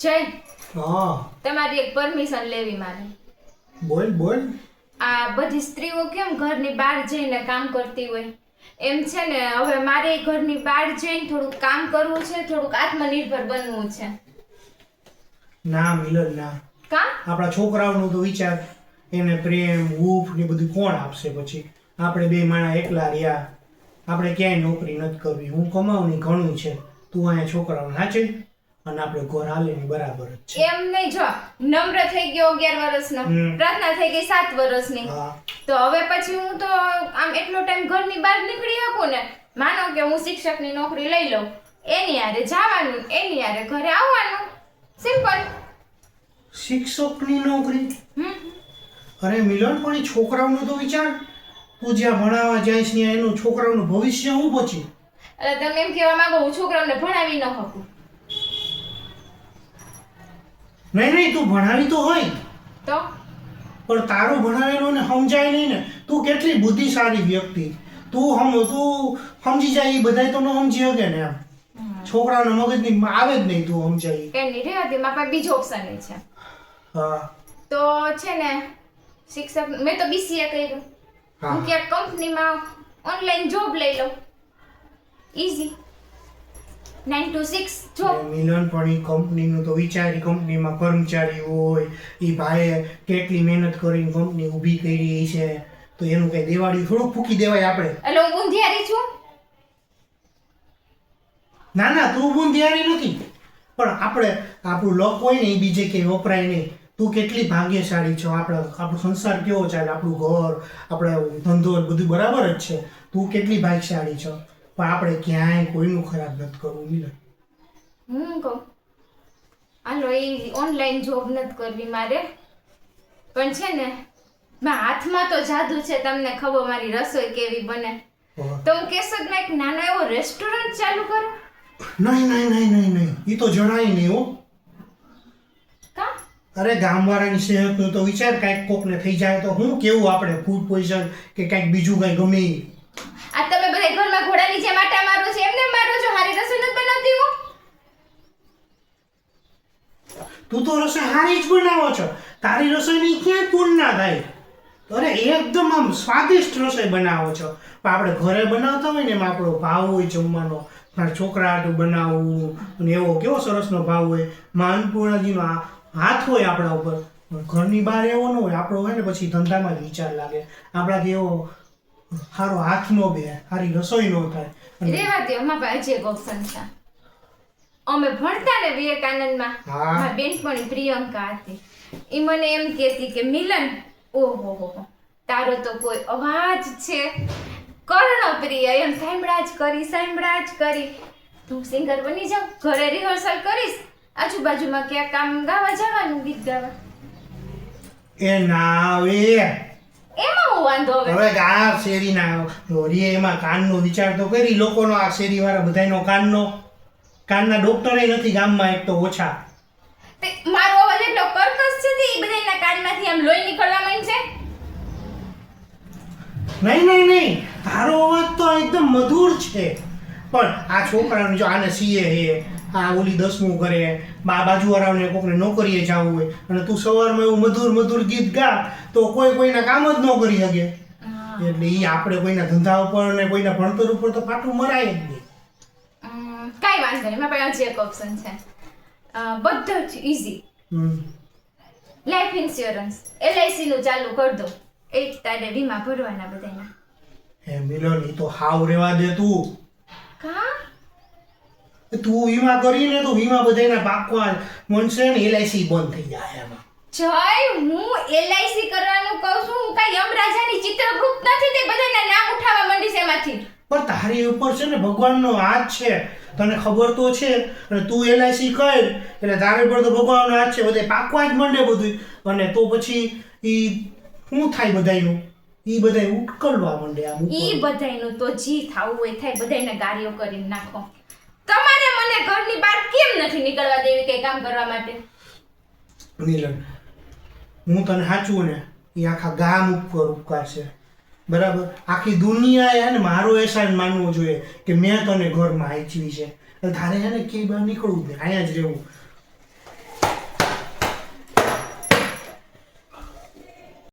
જય હા તમારી એક પરમિશન લેવી મારે. બોલ બોલ. આ બધી સ્ત્રીઓ કેમ ઘરની બહાર જઈને કામ કરતી હોય એમ છે ને, હવે મારે ઘરની બહાર જઈને થોડુંક કામ કરવું છે, થોડુંક આત્મનિર્ભર બનવું છે. ના મિલન ના, કા આપણા છોકરાઓનું તો વિચાર, એને પ્રેમ હૂફ ને બધું કોણ આપશે? પછી આપણે બે માણા એકલા રહ્યા, આપણે ક્યાંય નોકરી નથી કરવી. હું કમાવું ને ઘણું છે, તું અહીંયા છોકરાઓને સાચે અને આપણે ઘર હાલે ને બરાબર જ છે. એમ નહીં. જો નમ્ર થઈ ગયો 11 વર્ષનો, પ્રાર્થના થઈ ગઈ 7 વર્ષની, હા તો હવે પછી હું તો આમ એટલો ટાઈમ ઘરની બહાર નીકળી શકું ને. માનો કે હું શિક્ષકની નોકરી લઈ લઉં, એની હારે જવાનું, એની હારે ઘરે આવવાનું, સિમ્પલ. શિક્ષકની નોકરી? હમ અરે મિલન, પણ એ છોકરાઓનું તો વિચાર. તું જ્યાં ભણાવવા જઈશ ત્યાં એનું છોકરાઓનું ભવિષ્ય હું પછી. એટલે તમે એમ કહેવા માંગો હું છોકરાઓને ભણાવી ન શકું? નહીં, તું ભણાવી તો હોય, તો પણ તારું ભણાવેલું ને સમજાય નહીં ને. તું કેટલી બુદ્ધિશાળી વ્યક્તિ, તું સમજી જાય, એ બધાય તો ન સમજી શકે ને. એમ છોકરાઓના મગજની આવે જ નહીં, તું સમજાય. કે નહીં રહેવા દે, મારા પાસે બીજો ઓપ્શન છે. હા તો છે ને, શિક્ષક મેં તો BCA કર્યું, હા હું ક્યાંક કંપનીમાં ઓનલાઈન જોબ લઈ લઉં, ઈઝી 9 to 6 જોબ. મિલન, પણ એ કંપનીનું તો વિચારી, કંપનીમાં કર્મચારી હોય, એ ભાઈએ કેટલી મહેનત કરીને કંપની ઊભી કરી છે, તો એનું કઈ દેવાળી થોડુંક ફૂકી દેવાય આપણે. એટલે હું ઊંધિયારી છું? ના ના, તું બુંધિયારી નથી, પણ આપણું લક હોય ને એ બીજે ક્યાંય વપરાય નહીં. તું કેટલી ભાગ્યશાળી છો. આપણો સંસાર કેવો ચાલે, આપણું ઘર, આપણે ધંધો બધું બરાબર જ છે. તું કેટલી ભાગ્યશાળી છો, પણ આપણે ક્યાંય કોઈનું ખરાબ નથી કરવું મિલન. હું કહું હાલો, એ ઓનલાઈન જોબ નથી કરવી મારે, પણ છે ને મારા હાથમાં તો જાદુ છે. તમને ખબર મારી રસોઈ કેવી બને? તો હું કેશોદમાં એક નાનો એવો રેસ્ટોરન્ટ ચાલુ કરું. નહીં, એ તો જણાય નહીં હો. કા અરે ગામવાળાની સેહતનું તો વિચાર, કાંઈક કોકને થઈ જાય તો હું કેવું આપણે ફૂડ પોઈઝન કે કાંઈક બીજું કાંઈ ગમે. આ તમે બધા ઘરમાં ઘોડાની જેમ આટા મારો છો, એમને મારો છો? મારી રસોઈ નથી બનાવતી હું? તું તો રસોઈ સારી જ બનાવો છો, તારી રસોઈની ક્યાં તુલના થાય. અરે એકદમ આમ સ્વાદિષ્ટ રસોઈ બનાવો છો. પણ આપણે ઘરે બનાવતા હોય ને એમાં આપણો ભાવ હોય જમવાનો. મારા છોકરા હાટું બનાવવું અને એવો કેવો સરસનો ભાવ હોય, મા અન્નપૂર્ણાજીનો હાથ હોય આપણા ઉપર. ઘરની બહાર એવો ન હોય આપણો, હોય ને પછી ધંધામાં જ વિચાર લાગે. આપણાથી એવો સારો હાથ નો બે, સારી રસોઈ નો થાય. રેવા દો, અમારા પાસે હજી એક ઓપ્શન છે. અમે ભણતા ને વિવેકાનંદમાં, હા. મારી બેનપણી પ્રિયંકા હતી, એ મને એમ કહેતી કે મિલન, ઓહો તારો તો કોઈ અવાજ છે કર્ણપ્રિય, એમ સાંભળા જ કરી. તું સિંગર બની જાવ, ઘરે રિહર્સલ કરીશ, આજુબાજુમાં ક્યાંક કામ ગાવા જવાનું, ગીત ગાવા. એ ના હવે એમાં હું વાંધો હવે? હવે આ શેરીના ઢોરીએ એમાં કાનનો વિચાર તો કરી. લોકોનો આ શેરીવાળા બધાયનો કાનના ડોક્ટરે નથી ગામમાં, એક તો ઓછા. તે મારો અવાજ એટલો કર્કશ છે તે બધાયના કાનમાંથી આમ લોહી નીકળવા માંડશે. નહીં, તારો અવાજ તો એકદમ મધુર છે. પણ આ છોકરાને જો આને સીએ હે, આ ઓલી 10મું કરે, બાજુવાળાને કોકને નોકરીએ જવું હોય, અને તું સવારમાં એવું મધુર ગીત ગા, તો કોઈના કામ જ ન કરી શકે. એટલે એ આપણે કોઈના ધંધા ઉપર ને કોઈના ભણતર ઉપર તો પાટું મરાય જ નહીં. કાંઈ વાંધો નહીં, મારા પાસે હજી એક ઓપ્શન છે, બધું જ ઈઝી. લાઈફ ઇન્સ્યોરન્સ LIC નું ચાલુ કરી દો, એક તારે વીમા ભરવાના બધાના. હે મિલન, ઈ તો હાવ રેવા દે તું. કા તું વીમા કરીને તો વીમા બધાના પાકવા મનશે ને, LIC બંધ થઈ જાય એમાં. જય, હું LIC કરવાનું કહું છું, હું કાંઈ યમરાજાની ચિત્રગુપ્ત નથી તે બધાના નામ ઉઠાવવા માંડીશ એમાંથી. પણ તારી ઉપર છે ને ભગવાનનો હાથ છે, તને ખબર તો છે. અને તું LIC કર એટલે તારી ઉપર તો ભગવાનનો હાથ છે, બધે પાકવા જ માંડે બધું. અને તો પછી ઈ શું થાય બધાયનું? ઈ બધાય ઉકળવા માંડે આમ ઉપર. ઈ બધાયનું તો જી થાવું હોય થાય, બધાયને ગારીઓ કરીને નાખો. તમારે મને ઘરની બહાર કેમ નથી નીકળવા દેવી કઈ કામ કરવા માટે? મિલન, હું તને સાચું ને, એ આખા ગામ ઉપર ઉપકાર છે, બરાબર? આખી દુનિયાએ હે ને મારો એહસાન માનવો જોઈએ કે મેં તને ઘરમાં આચવી છે. તારે હે ને ક્યાંય બહાર નીકળવું જ નહીં, અહીંયા જ રહેવું.